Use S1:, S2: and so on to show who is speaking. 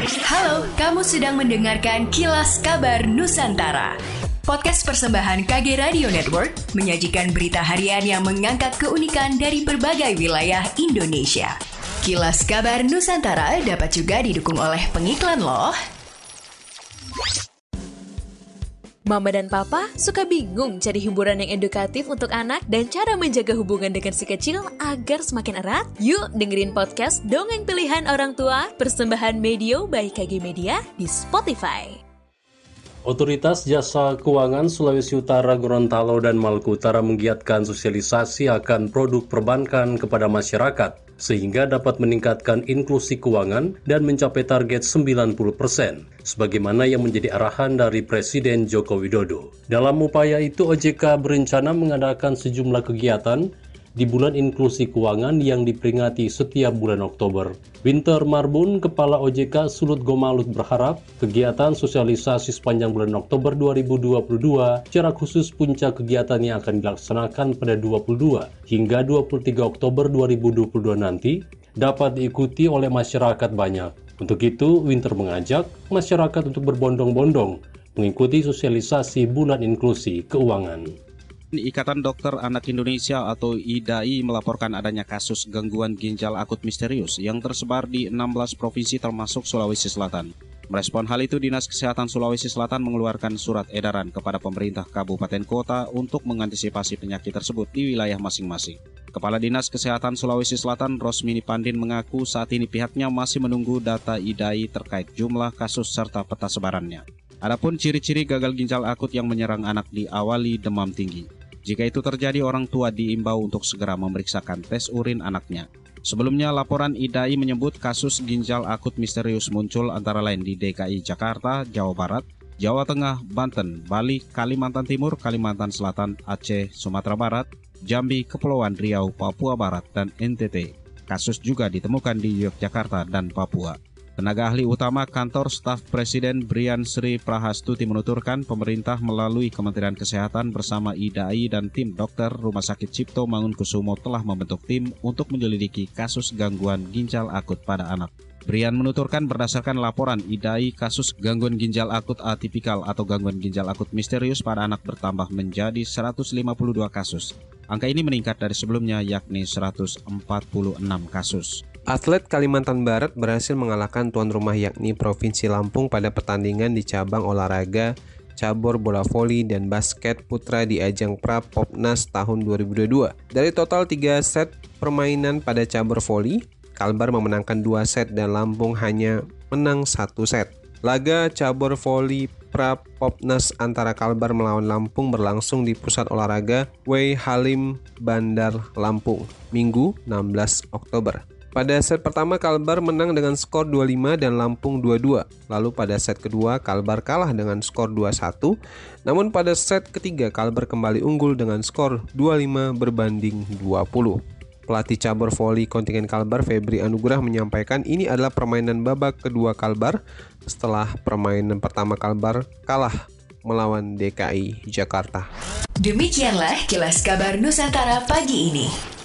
S1: Halo, kamu sedang mendengarkan Kilas Kabar Nusantara. Podcast persembahan KG Radio Network menyajikan berita harian yang mengangkat keunikan dari berbagai wilayah Indonesia. Kilas Kabar Nusantara dapat juga didukung oleh pengiklan loh.
S2: Mama dan Papa suka bingung cari hiburan yang edukatif untuk anak dan cara menjaga hubungan dengan si kecil agar semakin erat? Yuk dengerin podcast Dongeng Pilihan Orang Tua, persembahan Medio by KG Media di Spotify.
S3: Otoritas Jasa Keuangan Sulawesi Utara, Gorontalo, dan Maluku Utara menggiatkan sosialisasi akan produk perbankan kepada masyarakat, sehingga dapat meningkatkan inklusi keuangan dan mencapai target 90%, sebagaimana yang menjadi arahan dari Presiden Joko Widodo. Dalam upaya itu, OJK berencana mengadakan sejumlah kegiatan di bulan inklusi keuangan yang diperingati setiap bulan Oktober. Winter Marbun, Kepala OJK Sulut Gomalut berharap kegiatan sosialisasi sepanjang bulan Oktober 2022, secara khusus puncak kegiatan yang akan dilaksanakan pada 22 hingga 23 Oktober 2022 nanti, dapat diikuti oleh masyarakat banyak. Untuk itu, Winter mengajak masyarakat untuk berbondong-bondong mengikuti sosialisasi bulan inklusi keuangan.
S4: Ikatan Dokter Anak Indonesia atau IDAI melaporkan adanya kasus gangguan ginjal akut misterius yang tersebar di 16 provinsi termasuk Sulawesi Selatan. Merespon hal itu, Dinas Kesehatan Sulawesi Selatan mengeluarkan surat edaran kepada pemerintah kabupaten kota untuk mengantisipasi penyakit tersebut di wilayah masing-masing. Kepala Dinas Kesehatan Sulawesi Selatan, Rosmini Pandin, mengaku saat ini pihaknya masih menunggu data IDAI terkait jumlah kasus serta peta sebarannya. Adapun ciri-ciri gagal ginjal akut yang menyerang anak diawali demam tinggi. Jika itu terjadi, orang tua diimbau untuk segera memeriksakan tes urin anaknya. Sebelumnya, laporan IDAI menyebut kasus ginjal akut misterius muncul antara lain di DKI Jakarta, Jawa Barat, Jawa Tengah, Banten, Bali, Kalimantan Timur, Kalimantan Selatan, Aceh, Sumatera Barat, Jambi, Kepulauan Riau, Papua Barat, dan NTT. Kasus juga ditemukan di Yogyakarta dan Papua. Tenaga ahli utama Kantor Staf Presiden Brian Sri Prahastuti menuturkan pemerintah melalui Kementerian Kesehatan bersama IDAI dan tim dokter Rumah Sakit Cipto Mangunkusumo telah membentuk tim untuk menyelidiki kasus gangguan ginjal akut pada anak. Brian menuturkan berdasarkan laporan IDAI, kasus gangguan ginjal akut atipikal atau gangguan ginjal akut misterius pada anak bertambah menjadi 152 kasus. Angka ini meningkat dari sebelumnya, yakni 146 kasus.
S5: Atlet Kalimantan Barat berhasil mengalahkan tuan rumah yakni Provinsi Lampung pada pertandingan di cabang olahraga cabur bola voli dan basket putra di ajang Pra-Popnas tahun 2022. Dari total 3 set permainan pada cabur voli, Kalbar memenangkan 2 set dan Lampung hanya menang 1 set. Laga cabur voli Pra-Popnas antara Kalbar melawan Lampung berlangsung di Pusat Olahraga Wei Halim Bandar Lampung, Minggu 16 Oktober. Pada set pertama, Kalbar menang dengan skor 2-5 dan Lampung 2-2. Lalu pada set kedua, Kalbar kalah dengan skor 2-1. Namun pada set ketiga, Kalbar kembali unggul dengan skor 25 berbanding 20. Pelatih cabur voli kontingen Kalbar, Febri Anugrah, menyampaikan ini adalah permainan babak kedua Kalbar setelah permainan pertama Kalbar kalah melawan DKI Jakarta.
S1: Demikianlah Kilas Kabar Nusantara pagi ini.